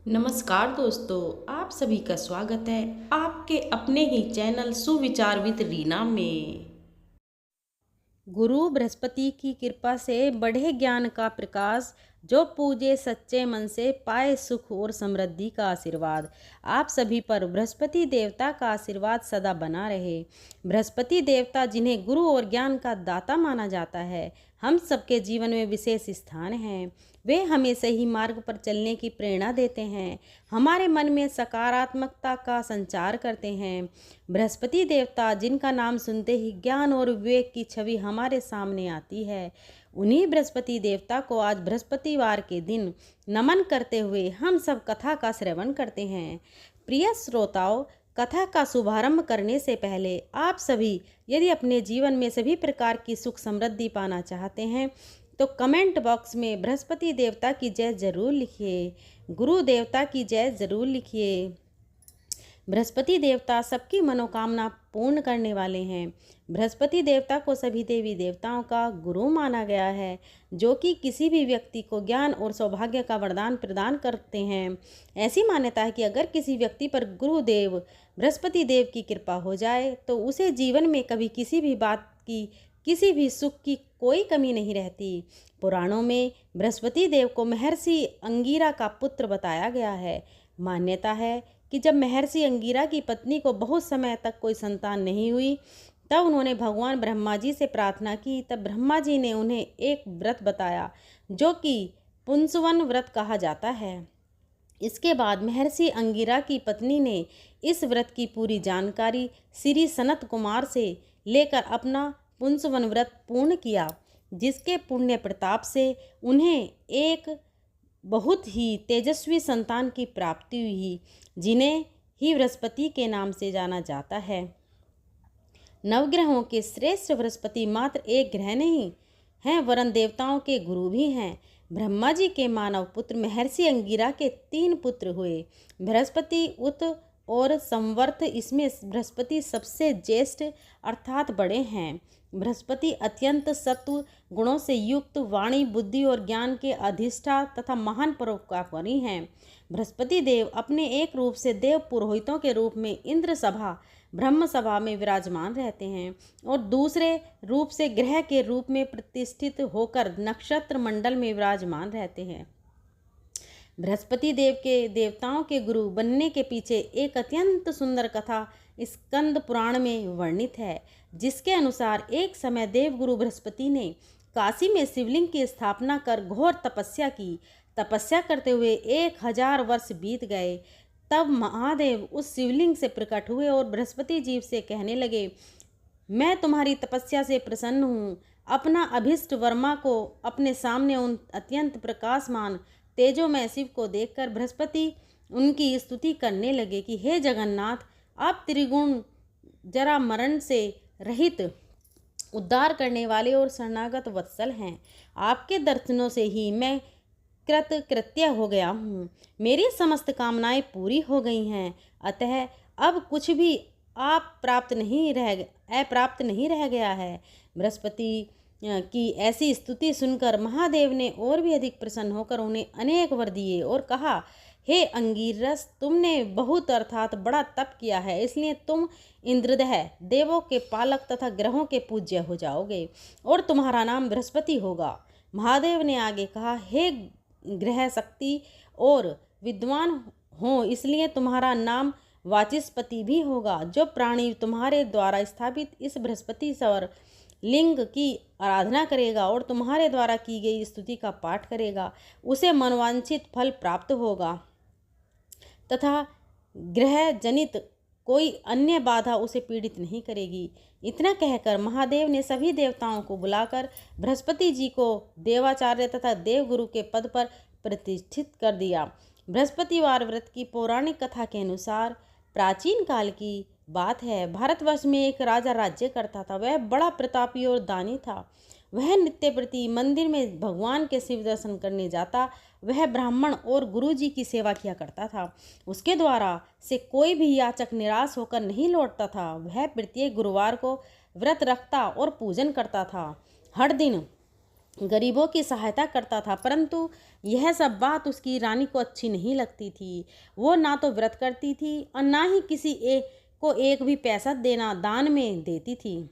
नमस्कार दोस्तों, आप सभी का स्वागत है आपके अपने ही चैनल सुविचार विद रीना में। गुरु बृहस्पति की कृपा से बढ़े ज्ञान का प्रकाश, जो पूजे सच्चे मन से पाए सुख और समृद्धि का आशीर्वाद। आप सभी पर बृहस्पति देवता का आशीर्वाद सदा बना रहे। बृहस्पति देवता जिन्हें गुरु और ज्ञान का दाता माना जाता है, हम सबके जीवन में विशेष स्थान है। वे हमें सही मार्ग पर चलने की प्रेरणा देते हैं, हमारे मन में सकारात्मकता का संचार करते हैं। बृहस्पति देवता जिनका नाम सुनते ही ज्ञान और विवेक की छवि हमारे सामने आती है, उन्हीं बृहस्पति देवता को आज बृहस्पतिवार के दिन नमन करते हुए हम सब कथा का श्रवण करते हैं। प्रिय श्रोताओं, कथा का शुभारंभ करने से पहले आप सभी यदि अपने जीवन में सभी प्रकार की सुख समृद्धि पाना चाहते हैं तो कमेंट बॉक्स में बृहस्पति देवता की जय जरूर लिखिए, गुरु देवता की जय जरूर लिखिए। बृहस्पति देवता सबकी मनोकामना पूर्ण करने वाले हैं। बृहस्पति देवता को सभी देवी देवताओं का गुरु माना गया है, जो कि किसी भी व्यक्ति को ज्ञान और सौभाग्य का वरदान प्रदान करते हैं। ऐसी मान्यता है कि अगर किसी व्यक्ति पर गुरुदेव बृहस्पति देव की कृपा हो जाए तो उसे जीवन में कभी किसी भी बात की, किसी भी सुख की कोई कमी नहीं रहती। पुराणों में बृहस्पति देव को महर्षि अंगिरा का पुत्र बताया गया है। मान्यता है कि जब महर्षि अंगिरा की पत्नी को बहुत समय तक कोई संतान नहीं हुई, तब उन्होंने भगवान ब्रह्मा जी से प्रार्थना की। तब ब्रह्मा जी ने उन्हें एक व्रत बताया, जो कि पुंसवन व्रत कहा जाता है। इसके बाद महर्षि अंगिरा की पत्नी ने इस व्रत की पूरी जानकारी श्री सनत कुमार से लेकर अपना पुंसवन व्रत पूर्ण किया, जिसके पुण्य प्रताप से उन्हें एक बहुत ही तेजस्वी संतान की प्राप्ति हुई, जिन्हें ही बृहस्पति के नाम से जाना जाता है। नवग्रहों के श्रेष्ठ बृहस्पति मात्र एक ग्रह नहीं हैं, वरन देवताओं के गुरु भी हैं। ब्रह्मा जी के मानव पुत्र महर्षि अंगिरा के 3 पुत्र हुए, बृहस्पति, उत और संवर्त। इसमें बृहस्पति सबसे ज्येष्ठ अर्थात बड़े हैं। बृहस्पति अत्यंत सत्व गुणों से युक्त, वाणी, बुद्धि और ज्ञान के अधिष्ठा तथा महान परोपकारी हैं। बृहस्पति देव अपने एक रूप से देव पुरोहितों के रूप में इंद्र सभा, ब्रह्म सभा में विराजमान रहते हैं और दूसरे रूप से ग्रह के रूप में प्रतिष्ठित होकर नक्षत्र मंडल में विराजमान रहते हैं। बृहस्पति देव के देवताओं के गुरु बनने के पीछे एक अत्यंत सुंदर कथा स्कंद पुराण में वर्णित है, जिसके अनुसार एक समय देवगुरु बृहस्पति ने काशी में शिवलिंग की स्थापना कर घोर तपस्या की। तपस्या करते हुए 1000 वर्ष बीत गए। तब महादेव उस शिवलिंग से प्रकट हुए और बृहस्पति जी से कहने लगे, मैं तुम्हारी तपस्या से प्रसन्न हूँ। अपना अभिष्ट वर्मा को अपने सामने उन अत्यंत प्रकाशमान तेजोमय शिव को देखकर बृहस्पति उनकी स्तुति करने लगे कि हे जगन्नाथ, आप त्रिगुण जरा मरण से रहित, उद्धार करने वाले और शरणागत वत्सल हैं। आपके दर्शनों से ही मैं कृत्य हो गया हूँ। मेरी समस्त कामनाएं पूरी हो गई हैं, अतः अब कुछ भी अप्राप्त नहीं रह गया है। बृहस्पति की ऐसी स्तुति सुनकर महादेव ने और भी अधिक प्रसन्न होकर उन्हें अनेक वर दिए और कहा, हे अंगिरस, तुमने बहुत अर्थात बड़ा तप किया है, इसलिए तुम इंद्रदेह, देवों के पालक तथा ग्रहों के पूज्य हो जाओगे और तुम्हारा नाम बृहस्पति होगा। महादेव ने आगे कहा, हे ग्रह शक्ति और विद्वान हो, इसलिए तुम्हारा नाम वाचस्पति भी होगा। जो प्राणी तुम्हारे द्वारा स्थापित इस बृहस्पति सवर लिंग की आराधना करेगा और तुम्हारे द्वारा की गई स्तुति का पाठ करेगा, उसे मनोवांछित फल प्राप्त होगा तथा ग्रह जनित कोई अन्य बाधा उसे पीड़ित नहीं करेगी। इतना कहकर महादेव ने सभी देवताओं को बुलाकर बृहस्पति जी को देवाचार्य तथा देवगुरु के पद पर प्रतिष्ठित कर दिया। बृहस्पतिवार व्रत की पौराणिक कथा के अनुसार प्राचीन काल की बात है, भारतवर्ष में एक राजा राज्य करता था। वह बड़ा प्रतापी और दानी था। वह नित्य प्रति मंदिर में भगवान के शिव दर्शन करने जाता। वह ब्राह्मण और गुरु जी की सेवा किया करता था। उसके द्वारा से कोई भी याचक निराश होकर नहीं लौटता था। वह प्रत्येक गुरुवार को व्रत रखता और पूजन करता था। हर दिन गरीबों की सहायता करता था, परंतु यह सब बात उसकी रानी को अच्छी नहीं लगती थी। वो ना तो व्रत करती थी और ना ही किसी को एक भी पैसा देना दान में देती थी,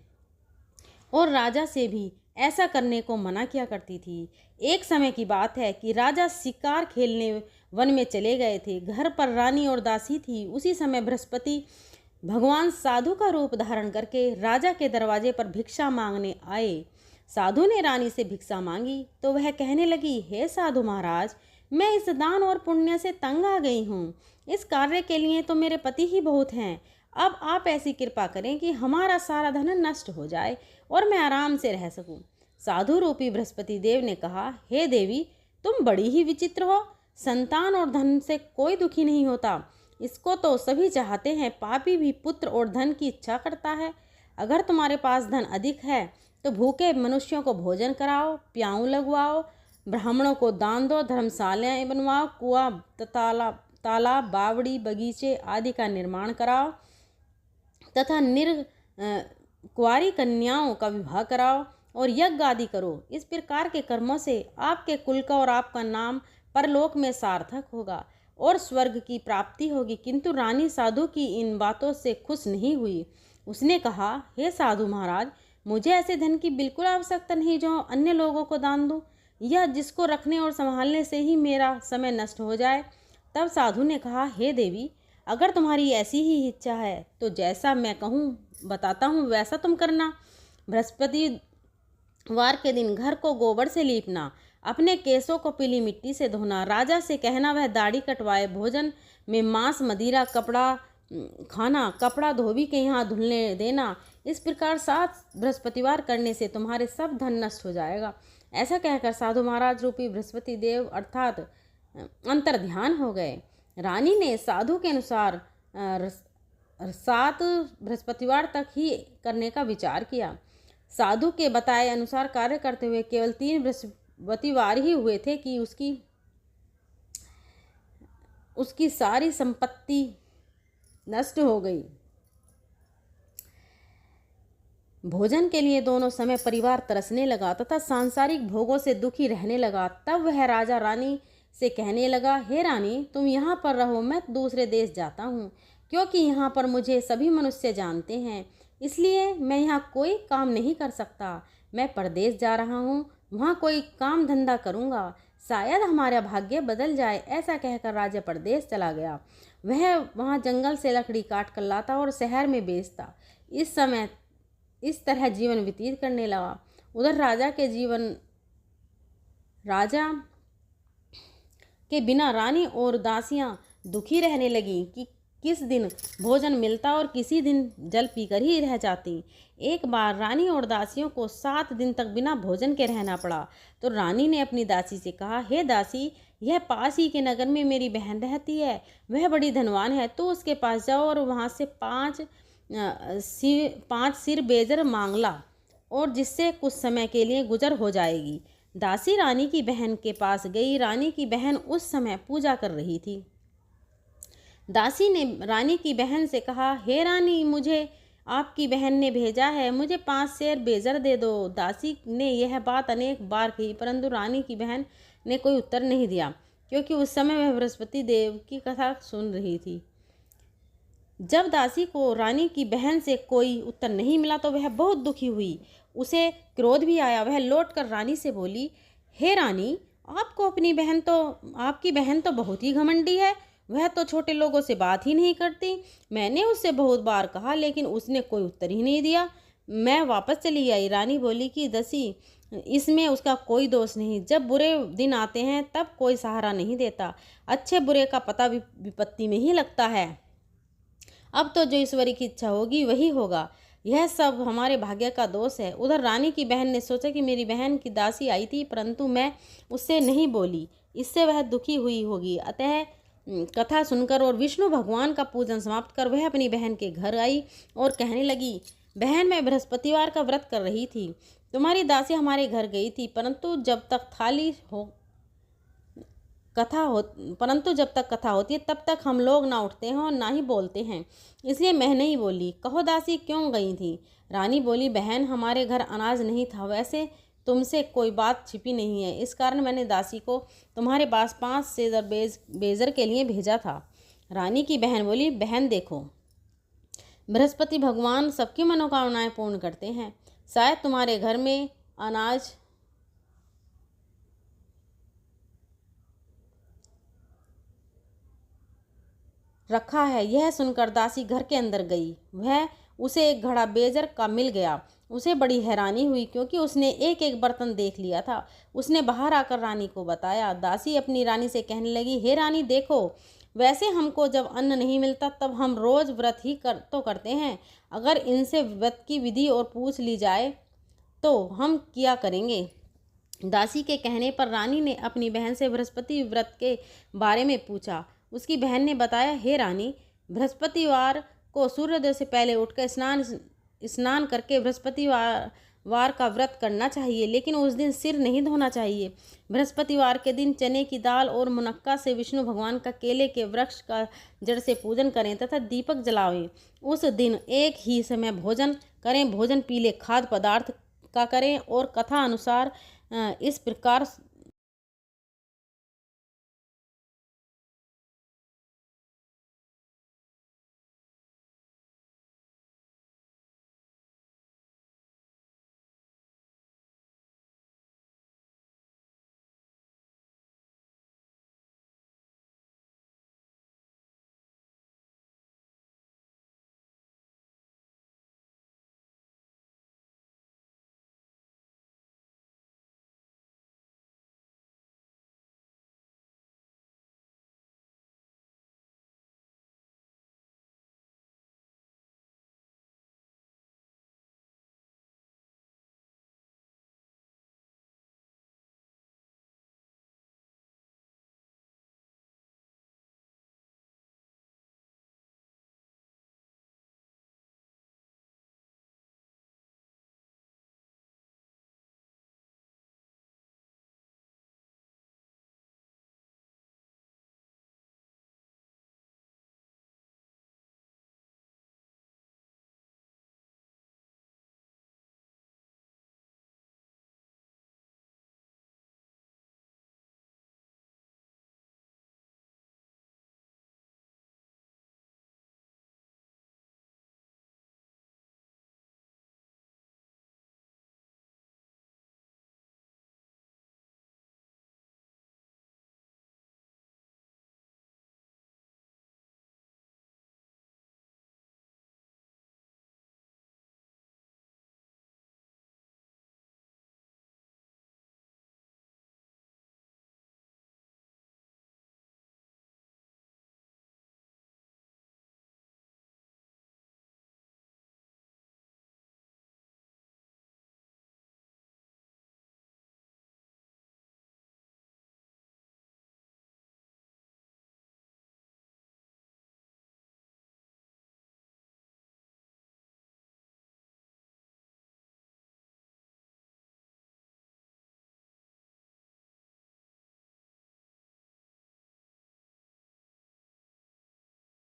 और राजा से भी ऐसा करने को मना किया करती थी। एक समय की बात है कि राजा शिकार खेलने वन में चले गए थे। घर पर रानी और दासी थी। उसी समय बृहस्पति भगवान साधु का रूप धारण करके राजा के दरवाजे पर भिक्षा मांगने आए। साधु ने रानी से भिक्षा मांगी तो वह कहने लगी, हे साधु महाराज, मैं इस दान और पुण्य से तंग आ गई हूँ। इस कार्य के लिए तो मेरे पति ही बहुत हैं। अब आप ऐसी कृपा करें कि हमारा सारा धन नष्ट हो जाए और मैं आराम से रह सकूं। साधु रूपी बृहस्पति देव ने कहा, हे देवी, तुम बड़ी ही विचित्र हो। संतान और धन से कोई दुखी नहीं होता, इसको तो सभी चाहते हैं। पापी भी पुत्र और धन की इच्छा करता है। अगर तुम्हारे पास धन अधिक है तो भूखे मनुष्यों को भोजन कराओ, प्याऊ लगवाओ, ब्राह्मणों को दान दो, धर्मशालाएं बनवाओ, कुआं, तालाब, बावड़ी, बगीचे आदि का निर्माण कराओ तथा कुंवारी कन्याओं का विवाह कराओ और यज्ञ आदि करो। इस प्रकार के कर्मों से आपके कुल का और आपका नाम परलोक में सार्थक होगा और स्वर्ग की प्राप्ति होगी। किंतु रानी साधु की इन बातों से खुश नहीं हुई। उसने कहा, हे साधु महाराज, मुझे ऐसे धन की बिल्कुल आवश्यकता नहीं जो अन्य लोगों को दान दूं, या जिसको रखने और संभालने से ही मेरा समय नष्ट हो जाए। तब साधु ने कहा, हे देवी, अगर तुम्हारी ऐसी ही इच्छा है तो जैसा मैं कहूँ बताता हूँ वैसा तुम करना। बृहस्पतिवार के दिन घर को गोबर से लीपना, अपने केसों को पीली मिट्टी से धोना, राजा से कहना वह दाढ़ी कटवाए, भोजन में मांस, मदिरा, कपड़ा धोबी के यहाँ धुलने देना। इस प्रकार 7 बृहस्पतिवार करने से तुम्हारे सब धन नष्ट हो जाएगा। ऐसा कहकर साधु महाराज रूपी बृहस्पति देव अर्थात अंतर ध्यान हो गए। रानी ने साधु के अनुसार 7 बृहस्पतिवार तक ही करने का विचार किया। साधु के बताए अनुसार कार्य करते हुए केवल 3 बृहस्पतिवार ही हुए थे कि उसकी सारी संपत्ति नष्ट हो गई। भोजन के लिए दोनों समय परिवार तरसने लगा तथा सांसारिक भोगों से दुखी रहने लगा। तब वह राजा रानी से कहने लगा, हे रानी, तुम यहाँ पर रहो, मैं दूसरे देश जाता हूँ, क्योंकि यहाँ पर मुझे सभी मनुष्य जानते हैं, इसलिए मैं यहाँ कोई काम नहीं कर सकता। मैं परदेश जा रहा हूँ, वहाँ कोई काम धंधा करूँगा, शायद हमारा भाग्य बदल जाए। ऐसा कहकर राजा परदेश चला गया। वह वहाँ जंगल से लकड़ी काट कर लाता और शहर में बेचता। इस तरह जीवन व्यतीत करने लगा। उधर राजा के बिना रानी और दासियां दुखी रहने लगीं कि किस दिन भोजन मिलता और किसी दिन जल पीकर ही रह जाती। एक बार रानी और दासियों को 7 दिन तक बिना भोजन के रहना पड़ा। तो रानी ने अपनी दासी से कहा, हे दासी, यह पास ही के नगर में मेरी बहन रहती है, वह बड़ी धनवान है, तो उसके पास जाओ और वहाँ से 5 सिर बेजर मांग ला, और जिससे कुछ समय के लिए गुजर हो जाएगी। दासी रानी की बहन के पास गई। रानी की बहन उस समय पूजा कर रही थी। दासी ने रानी की बहन से कहा, हे रानी, मुझे आपकी बहन ने भेजा है, मुझे 5 सेर बेजर दे दो। दासी ने यह बात अनेक बार कही, परंतु रानी की बहन ने कोई उत्तर नहीं दिया, क्योंकि उस समय वह बृहस्पति देव की कथा सुन रही थी। जब दासी को रानी की बहन से कोई उत्तर नहीं मिला तो वह बहुत दुखी हुई। उसे क्रोध भी आया। वह लौटकर रानी से बोली, हे रानी, आपकी बहन तो बहुत ही घमंडी है, वह तो छोटे लोगों से बात ही नहीं करती। मैंने उससे बहुत बार कहा, लेकिन उसने कोई उत्तर ही नहीं दिया। मैं वापस चली आई। रानी बोली कि दासी, इसमें उसका कोई दोष नहीं। जब बुरे दिन आते हैं तब कोई सहारा नहीं देता, अच्छे बुरे का पता विपत्ति में ही लगता है। अब तो जो ईश्वरी की इच्छा होगी वही होगा, यह सब हमारे भाग्य का दोष है। उधर रानी की बहन ने सोचा कि मेरी बहन की दासी आई थी, परंतु मैं उससे नहीं बोली, इससे वह दुखी हुई होगी। अतः कथा सुनकर और विष्णु भगवान का पूजन समाप्त कर वह अपनी बहन के घर आई और कहने लगी, बहन, मैं बृहस्पतिवार का व्रत कर रही थी, तुम्हारी दासी हमारे घर गई थी, परंतु जब तक कथा होती है तब तक हम लोग ना उठते हैं और ना ही बोलते हैं, इसलिए मैं नहीं बोली। कहो दासी, क्यों गई थी? रानी बोली, बहन, हमारे घर अनाज नहीं था, वैसे तुमसे कोई बात छिपी नहीं है, इस कारण मैंने दासी को तुम्हारे पास 5 सेर बेजर के लिए भेजा था। रानी की बहन बोली, बहन देखो, बृहस्पति भगवान सबकी मनोकामनाएं पूर्ण करते हैं। शायद तुम्हारे घर में अनाज रखा है। यह सुनकर दासी घर के अंदर गई। वह उसे एक घड़ा बेजर का मिल गया। उसे बड़ी हैरानी हुई क्योंकि उसने एक एक बर्तन देख लिया था। उसने बाहर आकर रानी को बताया। दासी अपनी रानी से कहने लगी, हे रानी देखो, वैसे हमको जब अन्न नहीं मिलता तब हम रोज व्रत ही करते हैं। अगर इनसे व्रत की विधि और पूछ ली जाए तो हम क्या करेंगे। दासी के कहने पर रानी ने अपनी बहन से बृहस्पति व्रत के बारे में पूछा। उसकी बहन ने बताया, हे रानी, बृहस्पतिवार को सूर्योदय से पहले उठकर स्नान करके बृहस्पतिवार का व्रत करना चाहिए, लेकिन उस दिन सिर नहीं धोना चाहिए। बृहस्पतिवार के दिन चने की दाल और मुनक्का से विष्णु भगवान का केले के वृक्ष का जड़ से पूजन करें तथा दीपक जलावें। उस दिन एक ही समय भोजन करें। भोजन पीले खाद्य पदार्थ का करें और कथा अनुसार इस प्रकार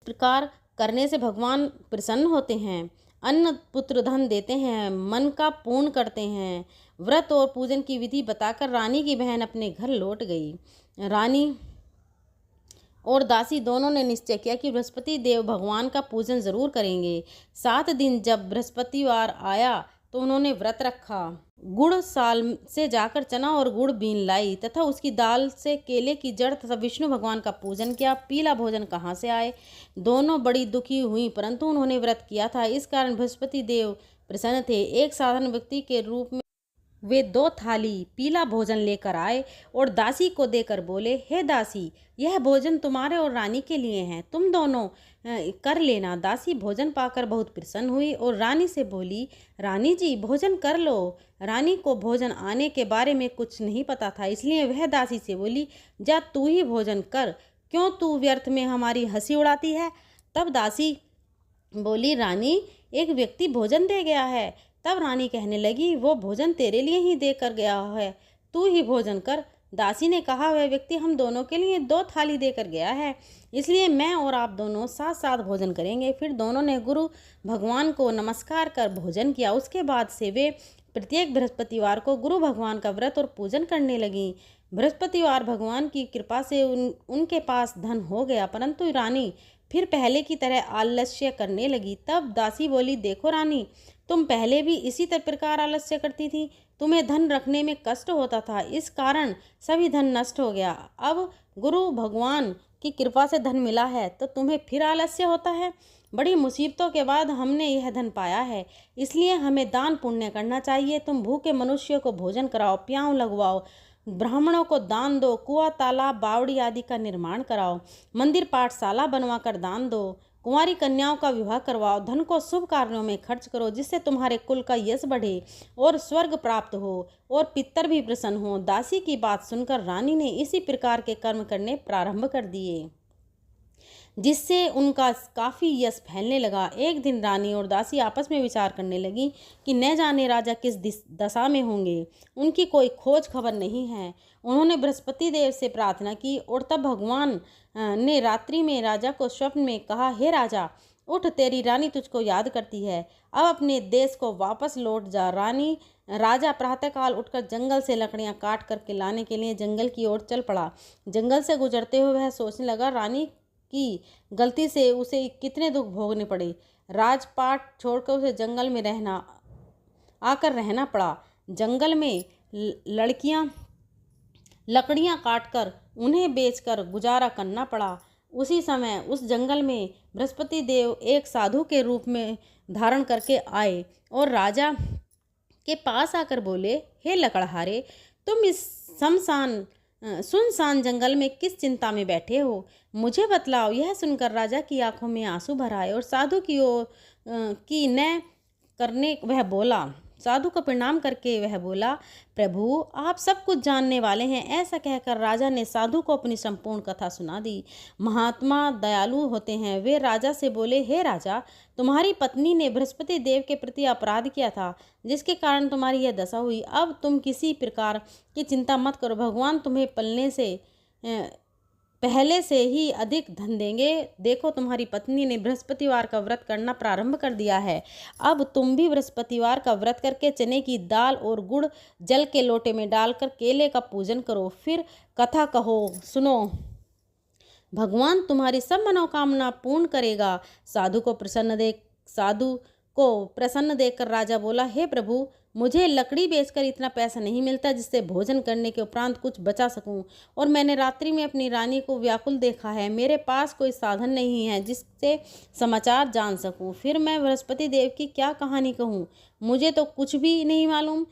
प्रकार करने से भगवान प्रसन्न होते हैं। अन्न पुत्र धन देते हैं, मन का पूर्ण करते हैं। व्रत और पूजन की विधि बताकर रानी की बहन अपने घर लौट गई। रानी और दासी दोनों ने निश्चय किया कि बृहस्पति देव भगवान का पूजन जरूर करेंगे। 7 दिन जब बृहस्पतिवार आया तो उन्होंने व्रत रखा। गुड़ साल से जाकर चना और गुड़ बीन लाई तथा उसकी दाल से केले की जड़ तथा विष्णु भगवान का पूजन किया। पीला भोजन कहाँ से आए। दोनों बड़ी दुखी हुई, परंतु उन्होंने व्रत किया था, इस कारण बृहस्पति देव प्रसन्न थे। एक साधारण व्यक्ति के रूप में वे 2 थाली पीला भोजन लेकर आए और दासी को देकर बोले, हे दासी, यह भोजन तुम्हारे और रानी के लिए है, तुम दोनों कर लेना। दासी भोजन पाकर बहुत प्रसन्न हुई और रानी से बोली, रानी जी भोजन कर लो। रानी को भोजन आने के बारे में कुछ नहीं पता था, इसलिए वह दासी से बोली, जा तू ही भोजन कर, क्यों तू व्यर्थ में हमारी हंसी उड़ाती है। तब दासी बोली, रानी, एक व्यक्ति भोजन दे गया है। तब रानी कहने लगी, वो भोजन तेरे लिए ही दे कर गया है, तू ही भोजन कर। दासी ने कहा, वह व्यक्ति हम दोनों के लिए 2 थाली देकर गया है, इसलिए मैं और आप दोनों साथ साथ भोजन करेंगे। फिर दोनों ने गुरु भगवान को नमस्कार कर भोजन किया। उसके बाद से वे प्रत्येक बृहस्पतिवार को गुरु भगवान का व्रत और पूजन करने लगीं। बृहस्पतिवार भगवान की कृपा से उनके पास धन हो गया, परंतु रानी फिर पहले की तरह आलस्य करने लगी। तब दासी बोली, देखो रानी, तुम पहले भी इसी प्रकार आलस्य करती थी। तुम्हें धन रखने में कष्ट होता था, इस कारण सभी धन नष्ट हो गया। अब गुरु भगवान की कृपा से धन मिला है तो तुम्हें फिर आलस्य होता है। बड़ी मुसीबतों के बाद हमने यह धन पाया है, इसलिए हमें दान पुण्य करना चाहिए। तुम भूखे मनुष्यों को भोजन कराओ, प्याऊ लगवाओ, ब्राह्मणों को दान दो, कुआं तालाब बावड़ी आदि का निर्माण कराओ, मंदिर पाठशाला बनवाकर दान दो, कुंवारी कन्याओं का विवाह करवाओ, धन को शुभ कार्यों में खर्च करो, जिससे तुम्हारे कुल का यश बढ़े और स्वर्ग प्राप्त हो और पितर भी प्रसन्न हो। दासी की बात सुनकर रानी ने इसी प्रकार के कर्म करने प्रारंभ कर दिए, जिससे उनका काफ़ी यश फैलने लगा। एक दिन रानी और दासी आपस में विचार करने लगी कि न जाने राजा किस दशा में होंगे, उनकी कोई खोज खबर नहीं है। उन्होंने बृहस्पति देव से प्रार्थना की और तब भगवान ने रात्रि में राजा को स्वप्न में कहा, हे राजा, उठ, तेरी रानी तुझको याद करती है, अब अपने देश को वापस लौट जा। राजा प्रातःकाल उठकर जंगल से लकड़ियां काट करके लाने के लिए जंगल की ओर चल पड़ा। जंगल से गुजरते हुए वह सोचने लगा, रानी की गलती से उसे कितने दुख भोगने पड़े। राजपाट छोड़कर उसे जंगल में रहना पड़ा। जंगल में लकड़ियां काटकर उन्हें बेचकर गुजारा करना पड़ा। उसी समय उस जंगल में बृहस्पति देव एक साधु के रूप में धारण करके आए और राजा के पास आकर बोले, हे लकड़हारे, तुम इस सुनसान जंगल में किस चिंता में बैठे हो, मुझे बतलाओ। यह सुनकर राजा की आंखों में आंसू भर आए और साधु की ओर की न करने वह बोला, साधु को प्रणाम करके वह बोला, प्रभु, आप सब कुछ जानने वाले हैं। ऐसा कहकर राजा ने साधु को अपनी संपूर्ण कथा सुना दी। महात्मा दयालु होते हैं। वे राजा से बोले, हे राजा, तुम्हारी पत्नी ने बृहस्पति देव के प्रति अपराध किया था, जिसके कारण तुम्हारी यह दशा हुई। अब तुम किसी प्रकार की चिंता मत करो, भगवान तुम्हें पहले से ही अधिक धन देंगे। देखो, तुम्हारी पत्नी ने बृहस्पतिवार का व्रत करना प्रारंभ कर दिया है। अब तुम भी बृहस्पतिवार का व्रत करके चने की दाल और गुड़ जल के लोटे में डालकर केले का पूजन करो, फिर कथा कहो, सुनो, भगवान तुम्हारी सब मनोकामना पूर्ण करेगा। साधु को प्रसन्न देखकर राजा बोला, हे प्रभु, मुझे लकड़ी बेचकर इतना पैसा नहीं मिलता जिससे भोजन करने के उपरांत कुछ बचा सकूं, और मैंने रात्रि में अपनी रानी को व्याकुल देखा है। मेरे पास कोई साधन नहीं है जिससे समाचार जान सकूं। फिर मैं बृहस्पति देव की क्या कहानी कहूं, मुझे तो कुछ भी नहीं मालूम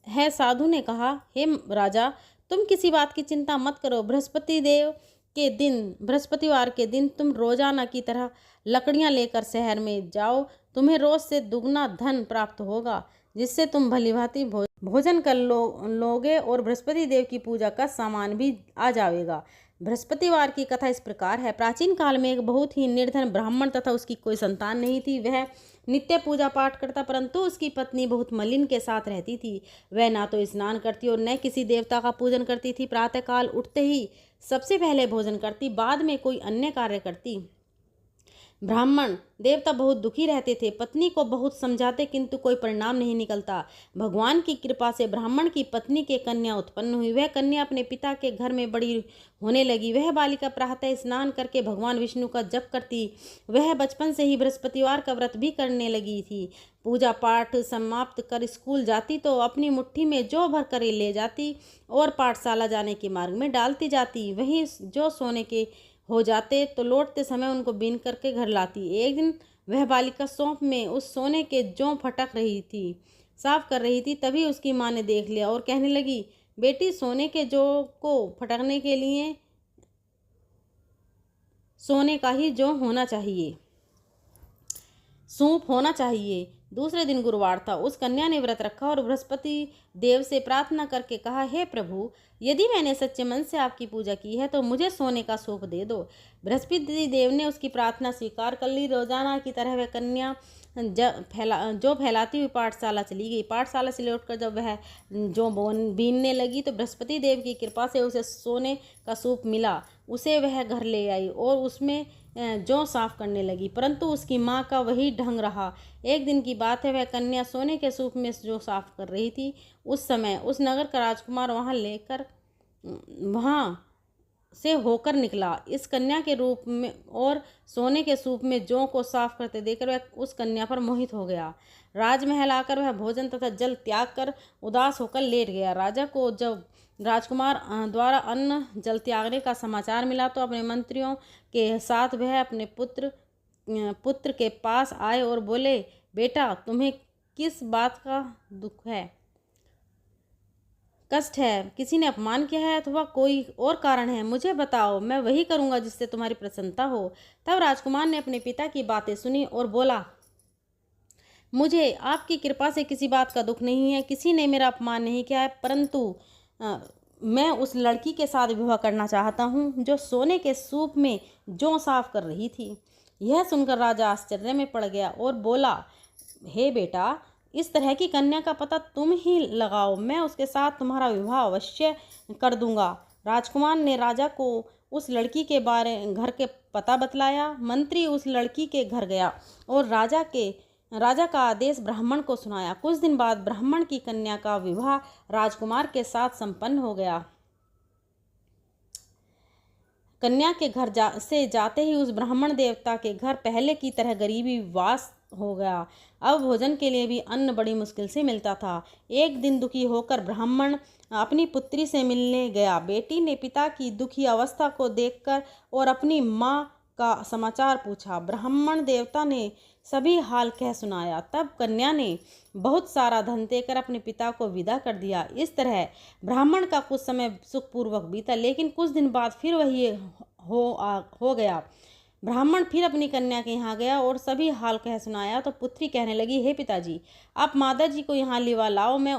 है। साधु ने कहा, हे राजा, तुम किसी बात की चिंता मत करो। बृहस्पतिवार के दिन तुम रोजाना की तरह लकड़ियां लेकर शहर में जाओ। तुम्हें रोज से दुगना धन प्राप्त होगा, जिससे तुम भलीभांति भोजन कर लोगे और बृहस्पति देव की पूजा का सामान भी आ जाएगा। बृहस्पतिवार की कथा इस प्रकार है। प्राचीन काल में एक बहुत ही निर्धन ब्राह्मण तथा उसकी कोई संतान नहीं थी। वह नित्य पूजा पाठ करता, परंतु उसकी पत्नी बहुत मलिन के साथ रहती थी। वह ना तो स्नान करती और न किसी देवता का पूजन करती थी। प्रातःकाल उठते ही सबसे पहले भोजन करती, बाद में कोई अन्य कार्य करती। ब्राह्मण देवता बहुत दुखी रहते थे। पत्नी को बहुत समझाते किंतु कोई परिणाम नहीं निकलता। भगवान की कृपा से ब्राह्मण की पत्नी के कन्या उत्पन्न हुई। वह कन्या अपने पिता के घर में बड़ी होने लगी। वह बालिका प्रातः स्नान करके भगवान विष्णु का जप करती। वह बचपन से ही बृहस्पतिवार का व्रत भी करने लगी थी। पूजा पाठ समाप्त कर स्कूल जाती तो अपनी मुट्ठी में जौ भर कर ले जाती और पाठशाला जाने के मार्ग में डालती जाती। वहीं जो सोने के हो जाते तो लौटते समय उनको बीन करके घर लाती। एक दिन वह बालिका सौंप में उस सोने के जौ साफ कर रही थी। तभी उसकी माँ ने देख लिया और कहने लगी, बेटी, सोने के जौ को फटकने के लिए सोने का ही जौ होना चाहिए, सूप होना चाहिए। दूसरे दिन गुरुवार था। उस कन्या ने व्रत रखा और बृहस्पति देव से प्रार्थना करके कहा, हे प्रभु, यदि मैंने सच्चे मन से आपकी पूजा की है तो मुझे सोने का सूप दे दो। बृहस्पति देव ने उसकी प्रार्थना स्वीकार कर ली। रोजाना की तरह वह कन्या जो फैलाती हुई पाठशाला चली गई। पाठशाला से लौटकर जब वह जो बीनने लगी तो बृहस्पति देव की कृपा से उसे सोने का सूप मिला उसे वह घर ले आई और उसमें जौ साफ करने लगी, परंतु उसकी माँ का वही ढंग रहा। एक दिन की बात है, वह कन्या सोने के सूप में जौ साफ कर रही थी। उस समय उस नगर का राजकुमार वहाँ से होकर निकला। इस कन्या के रूप में और सोने के सूप में जौ को साफ करते देखकर वह उस कन्या पर मोहित हो गया। राजमहल आकर वह भोजन तथा जल त्याग कर उदास होकर लेट गया। राजा को जब राजकुमार द्वारा अन्न जल त्यागने का समाचार मिला तो अपने मंत्रियों के साथ वह अपने पुत्र के पास आए और बोले, बेटा, तुम्हें किस बात का दुख है, कष्ट है? किसी ने अपमान किया है अथवा कोई और कारण है? मुझे बताओ, मैं वही करूंगा जिससे तुम्हारी प्रसन्नता हो। तब राजकुमार ने अपने पिता की बातें सुनी और बोला, मुझे आपकी कृपा से किसी बात का दुख नहीं है। किसी ने मेरा अपमान नहीं किया है, परंतु मैं उस लड़की के साथ विवाह करना चाहता हूँ जो सोने के सूप में जौ साफ कर रही थी। यह सुनकर राजा आश्चर्य में पड़ गया और बोला, हे बेटा, इस तरह की कन्या का पता तुम ही लगाओ, मैं उसके साथ तुम्हारा विवाह अवश्य कर दूंगा। राजकुमार ने राजा को उस लड़की के घर के पता बतलाया। मंत्री उस लड़की के घर गया और राजा का आदेश ब्राह्मण को सुनाया। कुछ दिन बाद ब्राह्मण की कन्या का विवाह राजकुमार के साथ संपन्न हो गया। कन्या के घर से जाते ही उस ब्राह्मण देवता के घर पहले की तरह गरीबी वास हो गया। अब भोजन के लिए भी अन्न बड़ी मुश्किल से मिलता था। एक दिन दुखी होकर ब्राह्मण अपनी पुत्री से मिलने गया। बेटी ने पिता की दुखी अवस्था को देखकर और अपनी माँ का समाचार पूछा। ब्राह्मण देवता ने सभी हाल कह सुनाया। तब कन्या ने बहुत सारा धन देकर अपने पिता को विदा कर दिया। इस तरह ब्राह्मण का कुछ समय सुखपूर्वक बीता, लेकिन कुछ दिन बाद फिर वही हो गया। ब्राह्मण फिर अपनी कन्या के यहाँ गया और सभी हाल कह सुनाया तो पुत्री कहने लगी, हे पिताजी, आप माता जी को यहाँ लिवा लाओ, मैं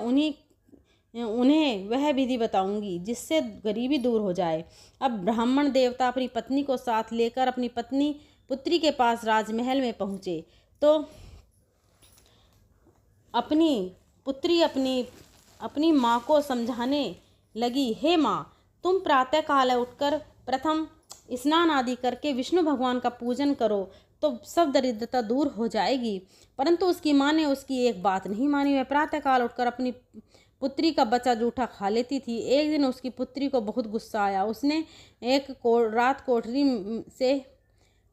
उन्हें वह विधि बताऊंगी जिससे गरीबी दूर हो जाए। अब ब्राह्मण देवता अपनी पत्नी को साथ लेकर अपनी पुत्री के पास राजमहल में पहुँचे तो अपनी पुत्री अपनी माँ को समझाने लगी, हे माँ, तुम प्रातः काल उठकर प्रथम स्नान आदि करके विष्णु भगवान का पूजन करो तो सब दरिद्रता दूर हो जाएगी। परंतु उसकी माँ ने उसकी एक बात नहीं मानी। वह प्रातः काल उठकर अपनी पुत्री का बचा जूठा खा लेती थी। एक दिन उसकी पुत्री को बहुत गुस्सा आया। उसने रात कोठरी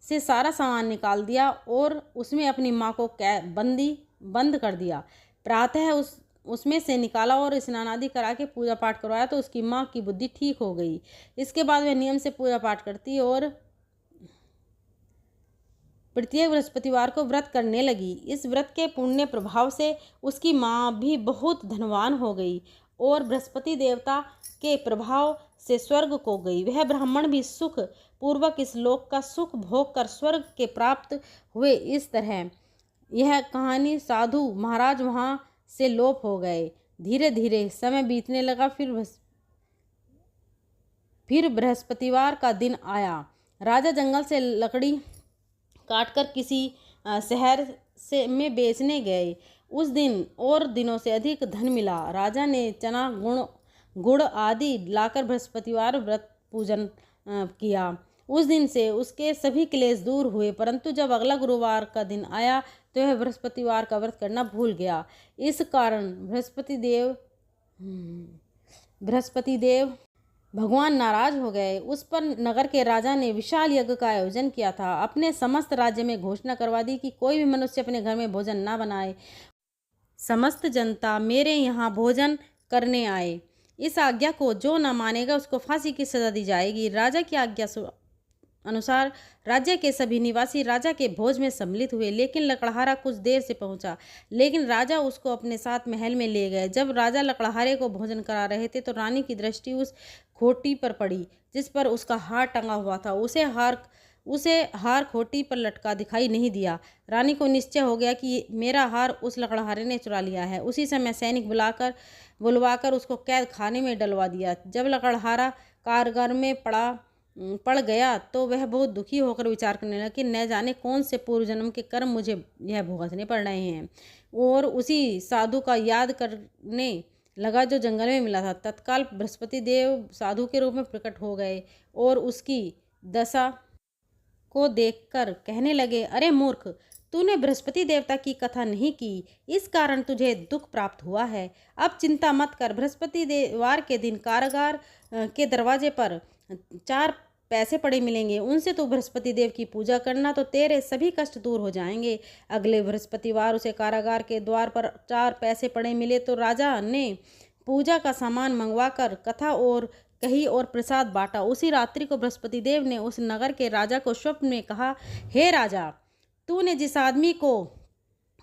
से सारा सामान निकाल दिया और उसमें अपनी माँ को बंद कर दिया। प्रातः उसमें से निकाला और स्नान आदि करा के पूजा पाठ करवाया तो उसकी माँ की बुद्धि ठीक हो गई। इसके बाद वह नियम से पूजा पाठ करती और प्रत्येक बृहस्पतिवार को व्रत करने लगी। इस व्रत के पुण्य प्रभाव से उसकी माँ भी बहुत धनवान हो गई और बृहस्पति देवता के प्रभाव से स्वर्ग को गई। वह ब्राह्मण भी सुख पूर्वक इस लोक का सुख भोग कर स्वर्ग के प्राप्त हुए। इस तरह यह कहानी साधु महाराज वहाँ से लोप हो गए। धीरे धीरे समय बीतने लगा। फिर बृहस्पतिवार का दिन आया। राजा जंगल से लकड़ी काटकर किसी शहर में बेचने गए। उस दिन और दिनों से अधिक धन मिला। राजा ने चना गुड़ आदि लाकर बृहस्पतिवार व्रत पूजन किया। उस दिन से उसके सभी क्लेश दूर हुए। परंतु जब अगला गुरुवार का दिन आया तो वह बृहस्पतिवार का व्रत करना भूल गया। इस कारण बृहस्पति देव भगवान नाराज हो गए। उस पर नगर के राजा ने विशाल यज्ञ का आयोजन किया था। अपने समस्त राज्य में घोषणा करवा दी कि कोई भी मनुष्य अपने घर में भोजन ना बनाए। समस्त जनता मेरे यहाँ भोजन करने आए। इस आज्ञा को जो न मानेगा उसको फांसी की सजा दी जाएगी। राजा की आज्ञा अनुसार राज्य के सभी निवासी राजा के भोज में सम्मिलित हुए। लेकिन लकड़हारा कुछ देर से पहुंचा, लेकिन राजा उसको अपने साथ महल में ले गए। जब राजा लकड़हारे को भोजन करा रहे थे तो रानी की दृष्टि उस खोटी पर पड़ी जिस पर उसका हार टंगा हुआ था। उसे हार खोटी पर लटका दिखाई नहीं दिया। रानी को निश्चय हो गया कि मेरा हार उस लकड़हारे ने चुरा लिया है। उसी समय सैनिक बुलवाकर उसको कैद खाने में डलवा दिया। जब लकड़हारा कारागार में पड़ गया तो वह बहुत दुखी होकर विचार करने लगा कि न जाने कौन से पूर्व जन्म के कर्म मुझे यह भुगतने पड़ रहे हैं। और उसी साधु का याद करने लगा जो जंगल में मिला था। तत्काल बृहस्पति देव साधु के रूप में प्रकट हो गए और उसकी दशा को देखकर कहने लगे, अरे मूर्ख, तूने बृहस्पति देवता की कथा नहीं की, इस कारण तुझे दुख प्राप्त हुआ है। अब चिंता मत कर, बृहस्पति देववार के दिन कारागार के दरवाजे पर 4 पैसे पड़े मिलेंगे, उनसे तू बृहस्पति देव की पूजा करना तो तेरे सभी कष्ट दूर हो जाएंगे। अगले बृहस्पतिवार उसे कारागार के द्वार पर 4 पैसे पड़े मिले तो राजा ने पूजा का सामान मंगवाकर कथा और कही और प्रसाद बांटा। उसी रात्रि को बृहस्पति देव ने उस नगर के राजा को स्वप्न में कहा, हे राजा, तूने जिस आदमी को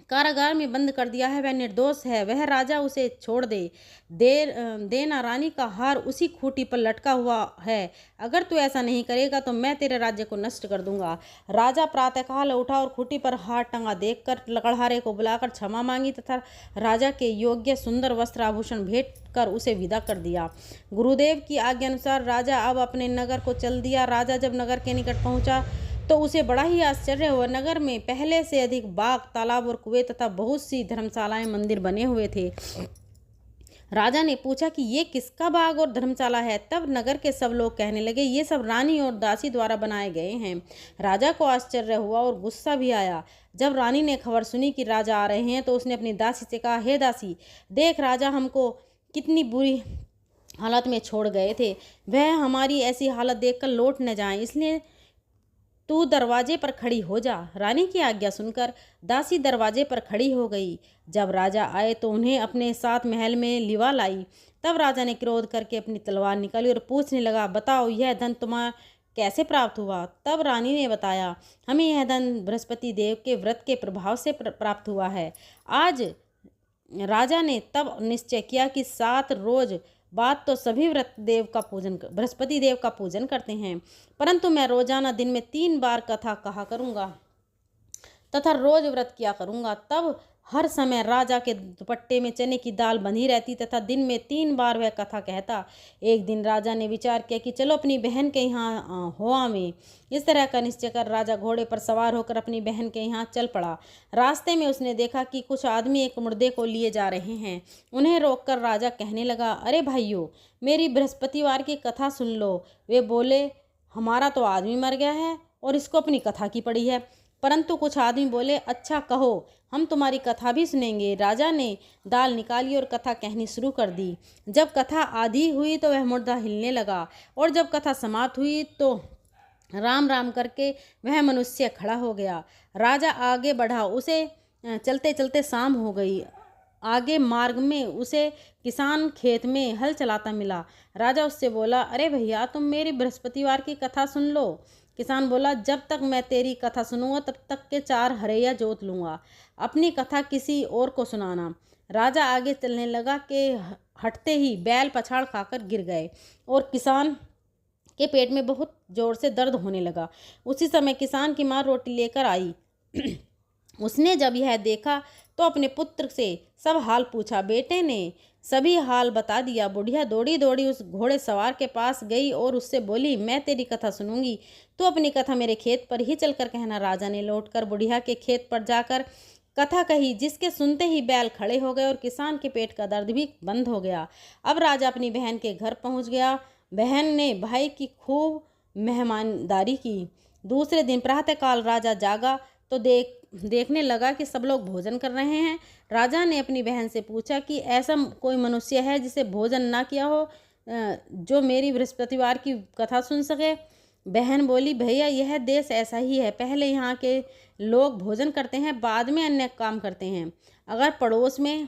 कारागार में बंद कर दिया है वह निर्दोष है, वह राजा उसे छोड़ देना, रानी का हार उसी खूंटी पर लटका हुआ है, अगर तू ऐसा नहीं करेगा तो मैं तेरे राज्य को नष्ट कर दूंगा। राजा प्रातःकाल उठा और खूंटी पर हार टंगा देखकर लकड़हारे को बुलाकर क्षमा मांगी तथा राजा के योग्य सुंदर वस्त्र आभूषण भेंट कर उसे विदा कर दिया। गुरुदेव की आज्ञा अनुसार राजा अब अपने नगर को चल दिया। राजा जब नगर के निकट पहुंचा तो उसे बड़ा ही आश्चर्य हुआ। नगर में पहले से अधिक बाग, तालाब और कुएं तथा बहुत सी धर्मशालाएं, मंदिर बने हुए थे। राजा ने पूछा कि ये किसका बाग और धर्मशाला है? तब नगर के सब लोग कहने लगे, ये सब रानी और दासी द्वारा बनाए गए हैं। राजा को आश्चर्य हुआ और गुस्सा भी आया। जब रानी ने खबर सुनी कि राजा आ रहे हैं तो उसने अपनी दासी से कहा, हे दासी, देख राजा हमको कितनी बुरी हालत में छोड़ गए थे, वह हमारी ऐसी हालत देखकर लौट न जाएं, इसलिए तू दरवाजे पर खड़ी हो जा। रानी की आज्ञा सुनकर दासी दरवाजे पर खड़ी हो गई। जब राजा आए तो उन्हें अपने साथ महल में लिवा लाई। तब राजा ने क्रोध करके अपनी तलवार निकाली और पूछने लगा, बताओ यह धन तुम्हें कैसे प्राप्त हुआ? तब रानी ने बताया, हमें यह धन बृहस्पति देव के व्रत के प्रभाव से प्राप्त हुआ है। आज राजा ने तब निश्चय किया कि 7 रोज बाद तो सभी बृहस्पति देव का पूजन करते हैं, परंतु मैं रोजाना दिन में 3 बार कथा कहा करूँगा तथा रोज व्रत किया करूँगा। तब हर समय राजा के दुपट्टे में चने की दाल बंधी रहती तथा दिन में 3 बार वह कथा कहता। एक दिन राजा ने विचार किया कि चलो अपनी बहन के यहाँ हो आवें। इस तरह का निश्चय कर राजा घोड़े पर सवार होकर अपनी बहन के यहाँ चल पड़ा। रास्ते में उसने देखा कि कुछ आदमी एक मुर्दे को लिए जा रहे हैं। उन्हें रोककर राजा कहने लगा, अरे भाइयों, मेरी बृहस्पतिवार की कथा सुन लो। वे बोले, हमारा तो आदमी मर गया है और इसको अपनी कथा की पड़ी है। परंतु कुछ आदमी बोले, अच्छा कहो, हम तुम्हारी कथा भी सुनेंगे। राजा ने दाल निकाली और कथा कहनी शुरू कर दी। जब कथा आधी हुई तो वह मुर्दा हिलने लगा और जब कथा समाप्त हुई तो राम राम करके वह मनुष्य खड़ा हो गया। राजा आगे बढ़ा, उसे चलते चलते शाम हो गई। आगे मार्ग में उसे किसान खेत में हल चलाता मिला। राजा उससे बोला, अरे भैया, तुम मेरी बृहस्पतिवार की कथा सुन लो। किसान बोला, जब तक मैं तेरी कथा सुनूंगा तब तक के 4 हरैया जोत लूँगा, अपनी कथा किसी और को सुनाना। राजा आगे चलने लगा कि हटते ही बैल पछाड़ खाकर गिर गए और किसान के पेट में बहुत जोर से दर्द होने लगा। उसी समय किसान की माँ रोटी लेकर आई। उसने जब यह देखा तो अपने पुत्र से सब हाल पूछा। बेटे ने सभी हाल बता दिया। बुढ़िया दौड़ी दौड़ी उस घोड़े सवार के पास गई और उससे बोली, मैं तेरी कथा सुनूंगी, तो अपनी कथा मेरे खेत पर ही चलकर कहना। राजा ने लौटकर बुढ़िया के खेत पर जाकर कथा कही, जिसके सुनते ही बैल खड़े हो गए और किसान के पेट का दर्द भी बंद हो गया। अब राजा अपनी बहन के घर पहुंच गया। बहन ने भाई की खूब मेहमानदारी की। दूसरे दिन प्रातःकाल राजा जागा तो देखने लगा कि सब लोग भोजन कर रहे हैं। राजा ने अपनी बहन से पूछा कि ऐसा कोई मनुष्य है जिसे भोजन ना किया हो, जो मेरी बृहस्पतिवार की कथा सुन सके? बहन बोली, भैया, यह देश ऐसा ही है, पहले यहाँ के लोग भोजन करते हैं, बाद में अन्य काम करते हैं। अगर पड़ोस में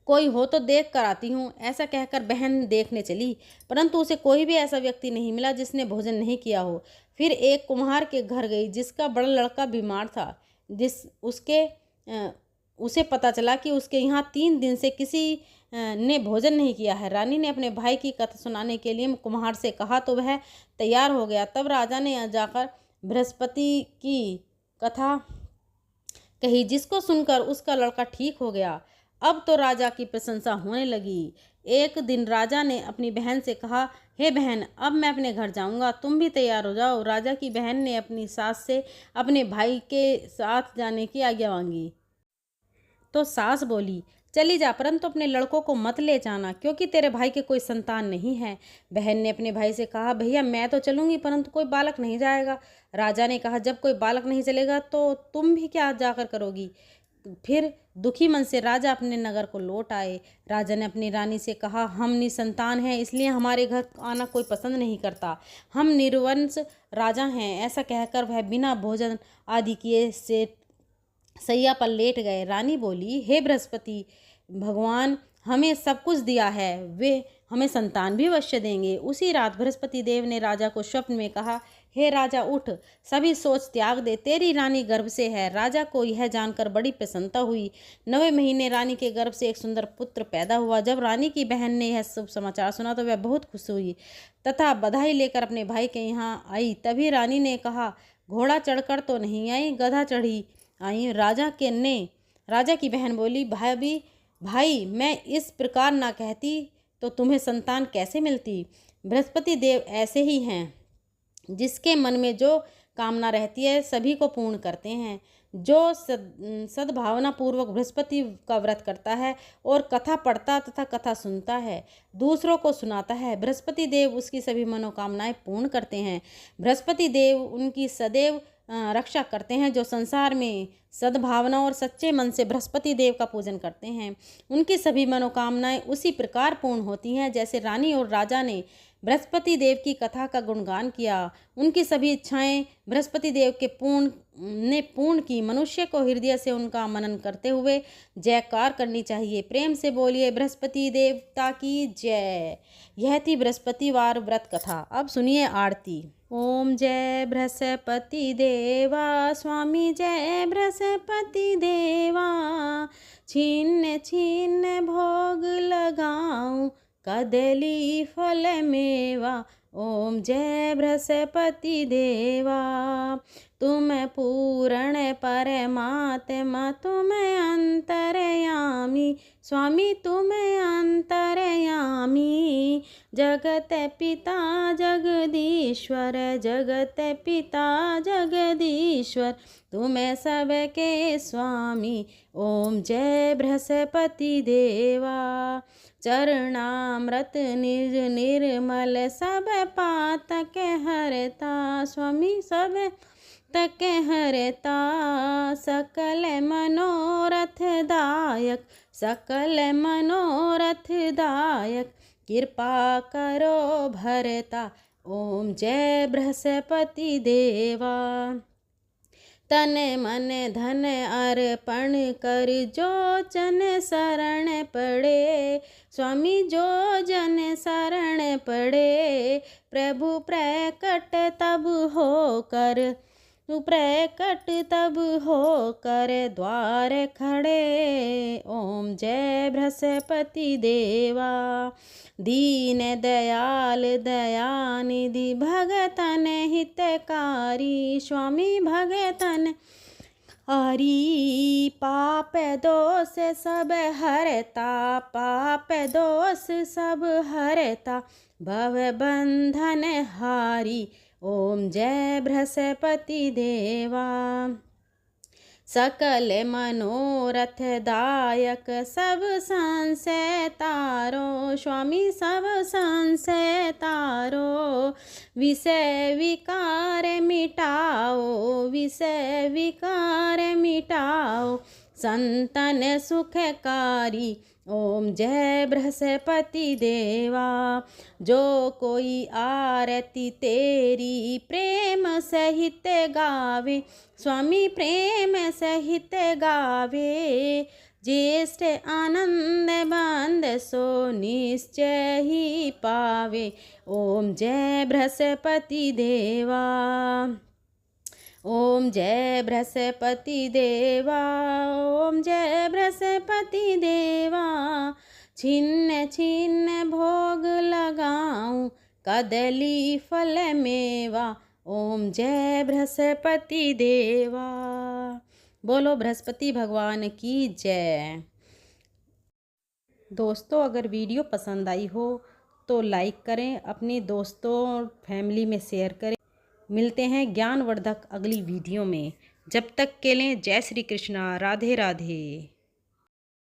कोई हो तो देख कर आती हूँ। ऐसा कहकर बहन देखने चली, परंतु उसे कोई भी ऐसा व्यक्ति नहीं मिला जिसने भोजन नहीं किया हो। फिर एक कुम्हार के घर गई, जिसका बड़ा लड़का बीमार था। उसे पता चला कि उसके यहाँ 3 दिन से किसी ने भोजन नहीं किया है। रानी ने अपने भाई की कथा सुनाने के लिए कुम्हार से कहा तो वह तैयार हो गया। तब राजा ने जाकर बृहस्पति की कथा कही, जिसको सुनकर उसका लड़का ठीक हो गया। अब तो राजा की प्रशंसा होने लगी। एक दिन राजा ने अपनी बहन से कहा, हे बहन, अब मैं अपने घर जाऊंगा, तुम भी तैयार हो जाओ। राजा की बहन ने अपनी सास से अपने भाई के साथ जाने की आज्ञा मांगी तो सास बोली, चली जा, परंतु अपने लड़कों को मत ले जाना, क्योंकि तेरे भाई के कोई संतान नहीं है। बहन ने अपने भाई से कहा, भैया मैं तो चलूंगी, परंतु कोई बालक नहीं जाएगा। राजा ने कहा, जब कोई बालक नहीं चलेगा तो तुम भी क्या जाकर करोगी। फिर दुखी मन से राजा अपने नगर को लौट आए। राजा ने अपनी रानी से कहा, हम निसंतान हैं, इसलिए हमारे घर आना कोई पसंद नहीं करता। हम निर्वंश राजा हैं। ऐसा कहकर वह बिना भोजन आदि किए से सैया पर लेट गए। रानी बोली, हे बृहस्पति भगवान, हमें सब कुछ दिया है, वे हमें संतान भी अवश्य देंगे। उसी रात बृहस्पति देव ने राजा को स्वप्न में कहा, हे राजा उठ, सभी सोच त्याग दे, तेरी रानी गर्भ से है। राजा को यह जानकर बड़ी प्रसन्नता हुई। 9वें महीने रानी के गर्भ से एक सुंदर पुत्र पैदा हुआ। जब रानी की बहन ने यह शुभ समाचार सुना तो वह बहुत खुश हुई तथा बधाई लेकर अपने भाई के यहाँ आई। तभी रानी ने कहा, घोड़ा चढ़कर तो नहीं आई, गधा चढ़ी आई। राजा की बहन बोली, भाई मैं इस प्रकार ना कहती तो तुम्हें संतान कैसे मिलती। बृहस्पति देव ऐसे ही हैं, जिसके मन में जो कामना रहती है सभी को पूर्ण करते हैं। जो सद्भावना पूर्वक बृहस्पति का व्रत करता है और कथा पढ़ता तथा कथा सुनता है, दूसरों को सुनाता है, बृहस्पति देव उसकी सभी मनोकामनाएं पूर्ण करते हैं। बृहस्पति देव उनकी सदैव रक्षा करते हैं। जो संसार में सद्भावना और सच्चे मन से बृहस्पति देव का पूजन करते हैं, उनकी सभी मनोकामनाएं उसी प्रकार पूर्ण होती हैं जैसे रानी और राजा ने बृहस्पति देव की कथा का गुणगान किया। उनकी सभी इच्छाएं बृहस्पति देव के पूर्ण की। मनुष्य को हृदय से उनका मनन करते हुए जयकार करनी चाहिए। प्रेम से बोलिए, बृहस्पति देवता की जय। यह थी बृहस्पतिवार व्रत कथा। अब सुनिए आरती। ओम जय बृहस्पति देवा, स्वामी जय बृहस्पति देवा। छिन्न छिन्न भोग लगाऊं, कदली फल मेवा। ओम जय बृहस्पति देवा। तुम पूर्ण परमात्मा, तुम अंतर्यामी, स्वामी तुम अंतर्यामी। जगत पिता जगदीश्वर, जगत पिता जगदीश्वर, तुम सबके स्वामी। ओम जय बृहस्पति देवा। चरणामृत निज निर्मल, सब पातक हरता, स्वामी सब तक हरता। सकल मनोरथ दायक, सकल मनोरथ दायक, कृपा करो भरता। ओम जय बृहस्पति देवा। तन मन धन अर्पण कर, जो जन शरण पड़े, स्वामी जो जन शरण पड़े। प्रभु प्रकट तब होकर, प्रकट तब होकर द्वार खड़े। ओम जय बृहस्पति देवा। दीन दयाल दयानिधि, भगतन हितकारी, स्वामी भगतन हरि। पाप दोष सब हरता, पाप दोष सब हरता, भव बंधन हारी। ओम जय बृहस्पति देवा। सकल मनोरथ दायक, सब संशय तारो, स्वामी सब संशय तारो। विषय विकार मिटाओ, विषय विकार मिटाओ, संतन सुखकारी। ओम जय बृहस्पति देवा। जो कोई आरती तेरी प्रेम सहित गावे, स्वामी प्रेम सहित गावे। ज्येष्ठ आनंद बंद सो निश्चय ही पावे। ओम जय बृहस्पति देवा। ओम जय बृहस्पति देवा। ओम जय बृहस्पति देवा। छिन्न छिन्न भोग लगाऊं, कदली फल मेवा। ओम जय बृहस्पति देवा। बोलो बृहस्पति भगवान की जय। दोस्तों, अगर वीडियो पसंद आई हो तो लाइक करें, अपने दोस्तों फैमिली में शेयर करें। मिलते हैं ज्ञानवर्धक अगली वीडियो में। जब तक के लिए जय श्री कृष्णा, राधे राधे।